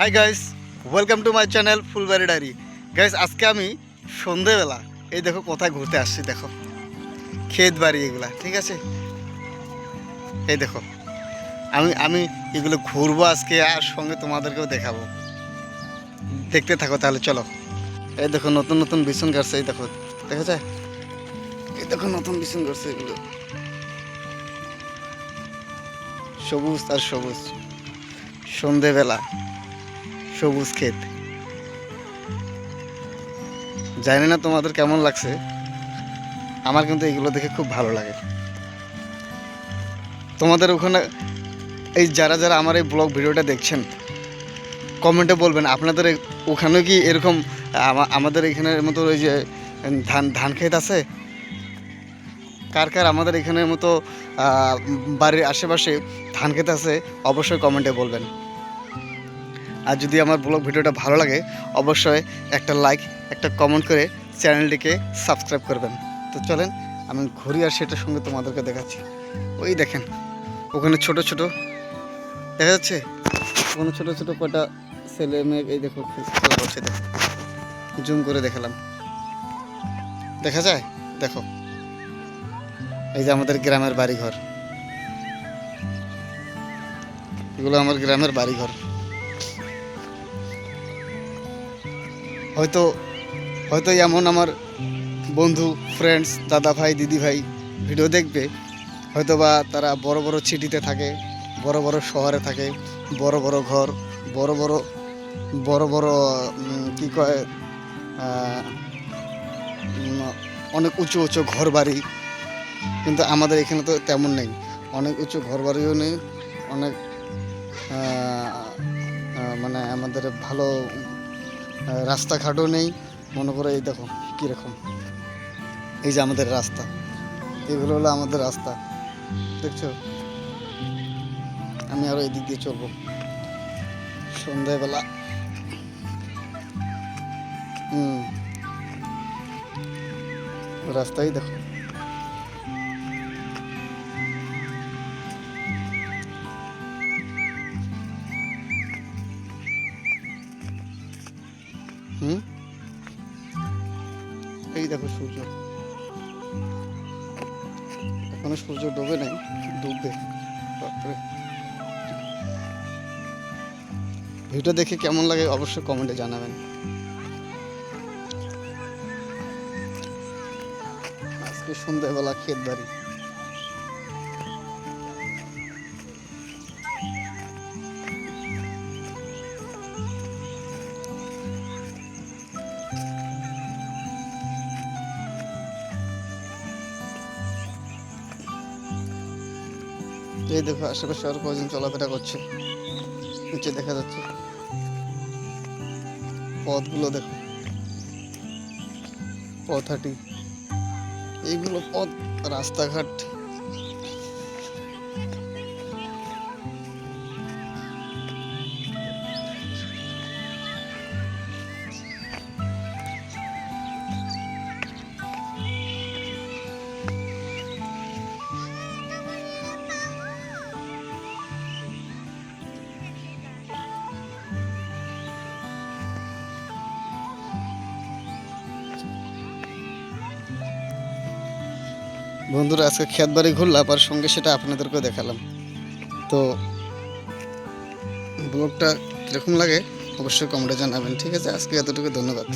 High guys, welcome to my channel Phulbari diary. Guys, আজকে আমি সন্ধেবেলা এই দেখো কোথায় ঘুরতে আসছি। দেখো ক্ষেত বাড়ি এগুলা, ঠিক আছে। এই দেখো আমি আমি এগুলো ঘুরবো আজকে, আর সঙ্গে তোমাদেরকেও দেখাবো। দেখতে থাকো তাহলে, চলো। এই দেখো নতুন নতুন বিছুন গাড়ছে, এই দেখো, দেখা যায়। এই দেখো নতুন বিছুন গাড়ছে, এগুলো সবুজ আর সবুজ, সন্ধেবেলা সবুজ ক্ষেত। জানি না তোমাদের কেমন লাগছে, আমার কিন্তু এগুলো দেখে খুব ভালো লাগে। তোমাদের ওখানে এই যারা যারা আমার এই ব্লগ ভিডিওটা দেখছেন, কমেন্টে বলবেন আপনাদের ওখানেও কি এরকম আমাদের এখানের মতো ওই যে ধান ক্ষেত আছে। কার কার আমাদের এখানের মতো বাড়ির আশেপাশে ধান ক্ষেত আছে, অবশ্যই কমেন্টে বলবেন। আর যদি আমার ব্লগ ভিডিওটা ভালো লাগে, অবশ্যই একটা লাইক, একটা কমেন্ট করে চ্যানেলটিকে সাবস্ক্রাইব করবেন। তো চলেন আমি ঘুরি, আর সেটার সঙ্গে তোমাদেরকে দেখাচ্ছি। ওই দেখেন ওখানে ছোট ছোট দেখা যাচ্ছে, ওখানে ছোট ছোট কটা ছেলে মেয়ে, এই দেখো খেলা করছে। দেখো জুম করে দেখালাম, দেখা যায়। দেখো এই যে আমাদের গ্রামের বাড়িঘর, এগুলো আমার গ্রামের বাড়িঘর। হয়তো হয়তো এমন আমার বন্ধু, ফ্রেন্ডস, দাদা ভাই, দিদি ভাই ভিডিও দেখবে, হয়তো বা তারা বড় বড় সিটিতে থাকে, বড় বড় শহরে থাকে, বড় বড় ঘর, বড় বড় বড় বড় কী কয়, অনেক উঁচু উঁচু ঘর বাড়ি। কিন্তু আমাদের এখানে তো তেমন নেই, অনেক উঁচু ঘর বাড়িও নেই, অনেক মানে আমাদের ভালো রাস্তাঘাটও নেই। মনে করো এই দেখো কীরকম, এই যে আমাদের রাস্তা, এগুলো হলো আমাদের রাস্তা, দেখছো। আমি আরও এদিক দিয়ে চলবো সন্ধ্যাবেলা। রাস্তাই দেখো। এই দেখো সূর্য, এখনো সূর্য ডুবে নাই, ডুববে। তারপরে ভিডিও দেখে কেমন লাগে অবশ্যই কমেন্টে জানাবেন। আজকে সন্ধ্যাবেলা ক্ষেত বাড়ি। এই দেখো আশেপাশে আরো কয়েকজন চলাফেরা করছে, নিচে দেখা যাচ্ছে পথগুলো, দেখো পথহাটি, এইগুলো পথ, রাস্তাঘাট। বন্ধুরা, আজকে ক্ষেত বাড়ি ঘুরলাম, আর সঙ্গে সেটা আপনাদেরকেও দেখালাম। তো ব্লগটা কীরকম লাগে অবশ্যই কমেন্টে জানাবেন, ঠিক আছে। আজকে এতটুকু, ধন্যবাদ।